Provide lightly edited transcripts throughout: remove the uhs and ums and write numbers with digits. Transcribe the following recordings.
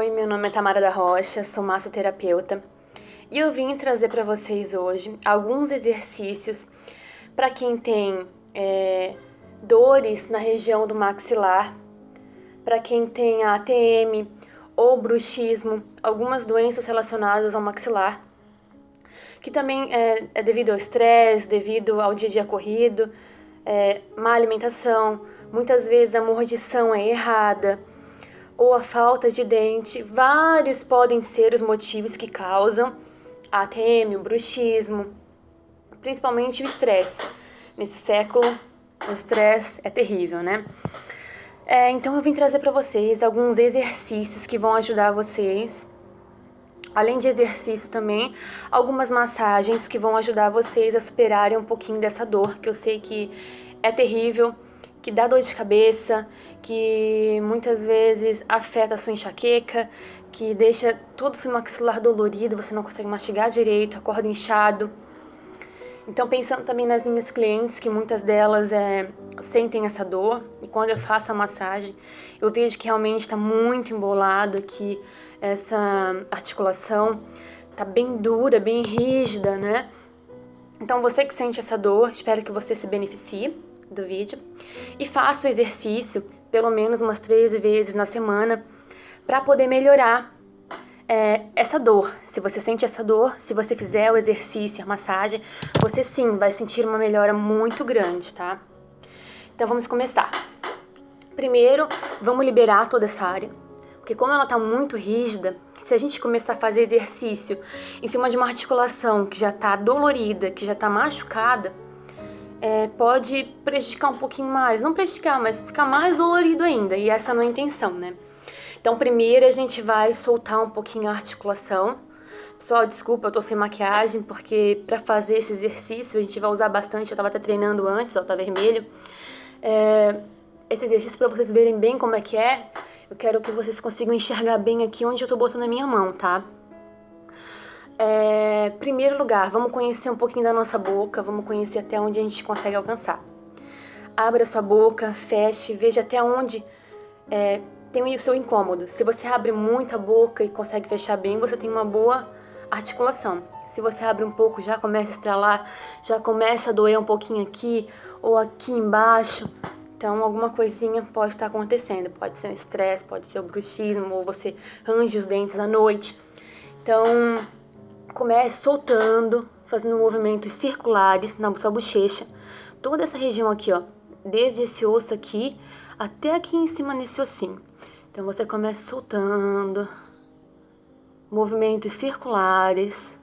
Oi, meu nome é Tamara da Rocha, sou massoterapeuta e eu vim trazer para vocês hoje alguns exercícios para quem tem dores na região do maxilar, para quem tem ATM ou bruxismo, algumas doenças relacionadas ao maxilar, que também é devido ao estresse, devido ao dia a dia corrido, má alimentação, muitas vezes a mordição é errada, ou a falta de dente. Vários podem ser os motivos que causam a ATM, o bruxismo, principalmente o estresse. Nesse século, o estresse é terrível, né? Então eu vim trazer para vocês alguns exercícios que vão ajudar vocês. Além de exercício também, algumas massagens que vão ajudar vocês a superarem um pouquinho dessa dor, que eu sei que é terrível, que dá dor de cabeça, que muitas vezes afeta a sua enxaqueca, que deixa todo o seu maxilar dolorido, você não consegue mastigar direito, acorda inchado. Então, pensando também nas minhas clientes, que muitas delas sentem essa dor, e quando eu faço a massagem, eu vejo que realmente está muito embolado, que essa articulação está bem dura, bem rígida, né? Então, você que sente essa dor, espero que você se beneficie do vídeo e faça o exercício pelo menos umas 3 vezes na semana para poder melhorar essa dor. Se você sente essa dor, se você fizer o exercício, a massagem, você sim vai sentir uma melhora muito grande, tá? Então vamos começar. Primeiro, vamos liberar toda essa área, porque como ela tá muito rígida, se a gente começar a fazer exercício em cima de uma articulação que já tá dolorida, que já tá machucada, pode prejudicar um pouquinho mais. Não prejudicar, mas ficar mais dolorido ainda. E essa não é a intenção, né? Então, primeiro a gente vai soltar um pouquinho a articulação. Pessoal, desculpa, eu tô sem maquiagem, porque pra fazer esse exercício a gente vai usar bastante. Eu tava até treinando antes, ó, tá vermelho. Esse exercício, pra vocês verem bem como é que é, eu quero que vocês consigam enxergar bem aqui onde eu tô botando a minha mão, tá? Primeiro lugar, vamos conhecer um pouquinho da nossa boca, vamos conhecer até onde a gente consegue alcançar. Abra sua boca, feche, veja até onde tem o seu incômodo. Se você abre muito a boca e consegue fechar bem, você tem uma boa articulação. Se você abre um pouco, já começa a estralar, já começa a doer um pouquinho aqui ou aqui embaixo, então alguma coisinha pode estar acontecendo. Pode ser um estresse, pode ser o bruxismo, ou você range os dentes à noite. Então, comece soltando, fazendo movimentos circulares na sua bochecha. Toda essa região aqui, ó, desde esse osso aqui até aqui em cima nesse ossinho. Então você começa soltando, movimentos circulares,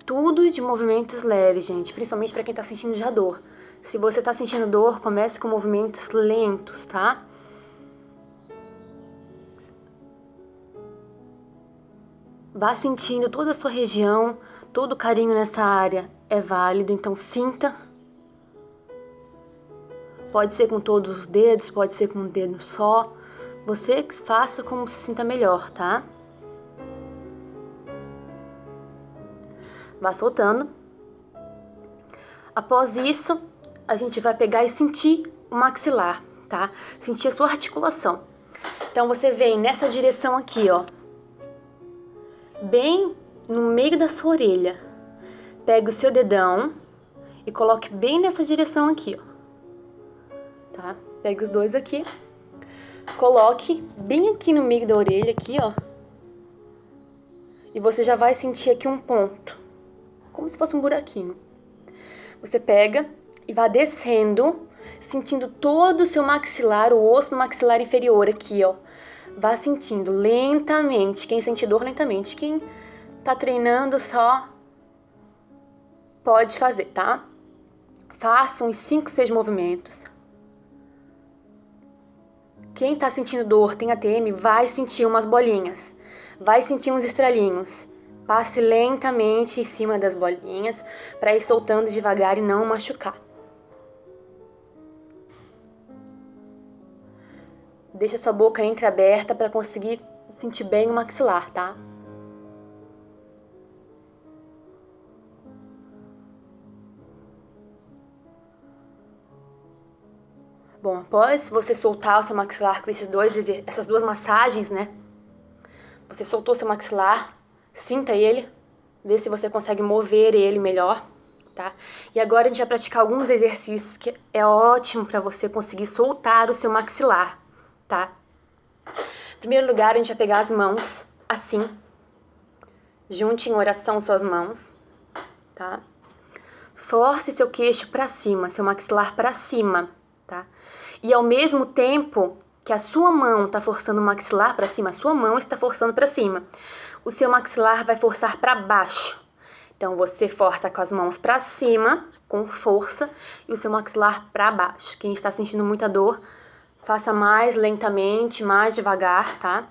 tudo de movimentos leves, gente, principalmente para quem tá sentindo já dor. Se você tá sentindo dor, comece com movimentos lentos, tá? Vá sentindo toda a sua região, todo carinho nessa área é válido, então sinta. Pode ser com todos os dedos, pode ser com um dedo só. Você que faça como se sinta melhor, tá? Vá soltando. Após isso, a gente vai pegar e sentir o maxilar, tá? Sentir a sua articulação. Então você vem nessa direção aqui, ó. Bem no meio da sua orelha. Pega o seu dedão e coloque bem nessa direção aqui, ó. Tá? Pega os dois aqui. Coloque bem aqui no meio da orelha, aqui, ó. E você já vai sentir aqui um ponto, como se fosse um buraquinho. Você pega e vai descendo, sentindo todo o seu maxilar, o osso do maxilar inferior aqui, ó. Vá sentindo lentamente. Quem sente dor, lentamente. Quem tá treinando só pode fazer, tá? Faça uns 5, 6 movimentos. Quem tá sentindo dor, tem ATM, vai sentir umas bolinhas. Vai sentir uns estralinhos. Passe lentamente em cima das bolinhas para ir soltando devagar e não machucar. Deixa sua boca entreaberta para conseguir sentir bem o maxilar, tá? Bom, após você soltar o seu maxilar com essas duas massagens, né? Você soltou seu maxilar, sinta ele, vê se você consegue mover ele melhor, tá? E agora a gente vai praticar alguns exercícios que é ótimo para você conseguir soltar o seu maxilar, tá? Em primeiro lugar, a gente vai pegar as mãos assim, junte em oração suas mãos, tá? Force seu queixo para cima, seu maxilar para cima, tá? E ao mesmo tempo que a sua mão está forçando o maxilar para cima, a sua mão está forçando para cima. O seu maxilar vai forçar para baixo. Então, você força com as mãos para cima, com força, e o seu maxilar para baixo. Quem está sentindo muita dor, faça mais lentamente, mais devagar, tá?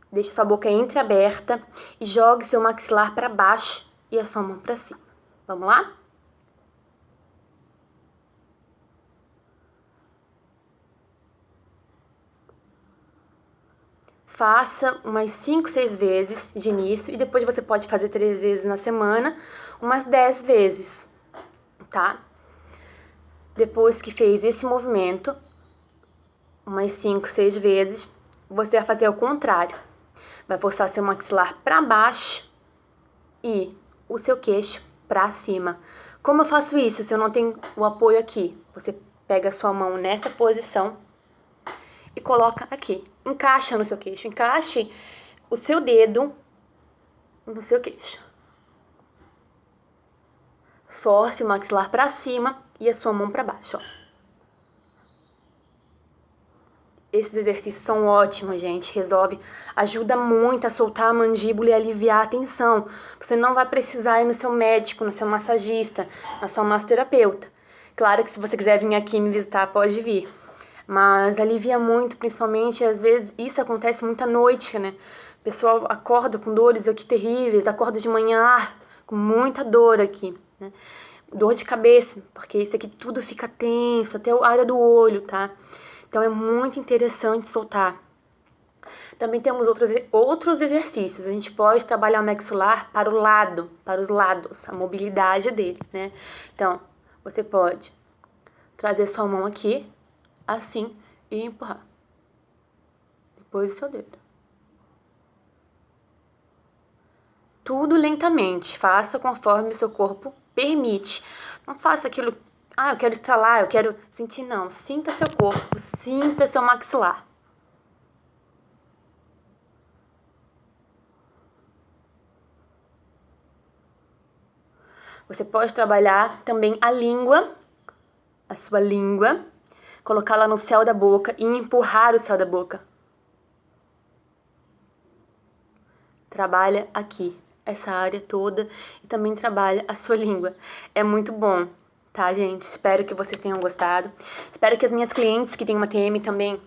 Deixe sua boca entreaberta e jogue seu maxilar para baixo e a sua mão para cima. Vamos lá? Faça umas 5, 6 vezes de início e depois você pode fazer 3 vezes na semana, umas 10 vezes, tá? Depois que fez esse movimento, umas 5, 6 vezes, você vai fazer o contrário. Vai forçar seu maxilar para baixo e o seu queixo para cima. Como eu faço isso se eu não tenho o apoio aqui? Você pega a sua mão nessa posição e coloca aqui. Encaixa no seu queixo. Encaixe o seu dedo no seu queixo. Force o maxilar para cima e a sua mão para baixo, ó. Esses exercícios são ótimos, gente. Resolve, ajuda muito a soltar a mandíbula e aliviar a tensão. Você não vai precisar ir no seu médico, no seu massagista, na sua massoterapeuta. Claro que se você quiser vir aqui me visitar, pode vir. Mas alivia muito, principalmente, às vezes, isso acontece muito à noite, né? O pessoal acorda com dores aqui terríveis, acorda de manhã com muita dor aqui, né? Dor de cabeça, porque isso aqui tudo fica tenso, até a área do olho, tá? Então, é muito interessante soltar. Também temos outros exercícios. A gente pode trabalhar o maxilar para o lado, para os lados, a mobilidade dele, né? Então, você pode trazer sua mão aqui, assim, e empurrar. Depois o seu dedo. Tudo lentamente. Faça conforme o seu corpo permite. Não faça aquilo... eu quero estralar, eu quero sentir, não. Sinta seu corpo, sinta seu maxilar. Você pode trabalhar também a língua, a sua língua, colocá-la no céu da boca e empurrar o céu da boca. Trabalha aqui, essa área toda, e também trabalha a sua língua. É muito bom. Tá, gente? Espero que vocês tenham gostado. Espero que as minhas clientes que têm uma TM também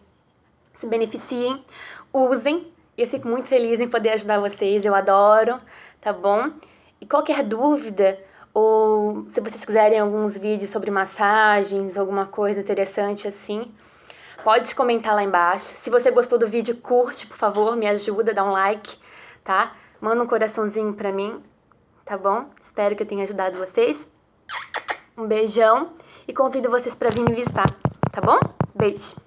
se beneficiem, usem. E eu fico muito feliz em poder ajudar vocês. Eu adoro, tá bom? E qualquer dúvida, ou se vocês quiserem alguns vídeos sobre massagens, alguma coisa interessante assim, pode comentar lá embaixo. Se você gostou do vídeo, curte, por favor, me ajuda, dá um like, tá? Manda um coraçãozinho pra mim, tá bom? Espero que eu tenha ajudado vocês. Um beijão e convido vocês para vir me visitar, tá bom? Beijo!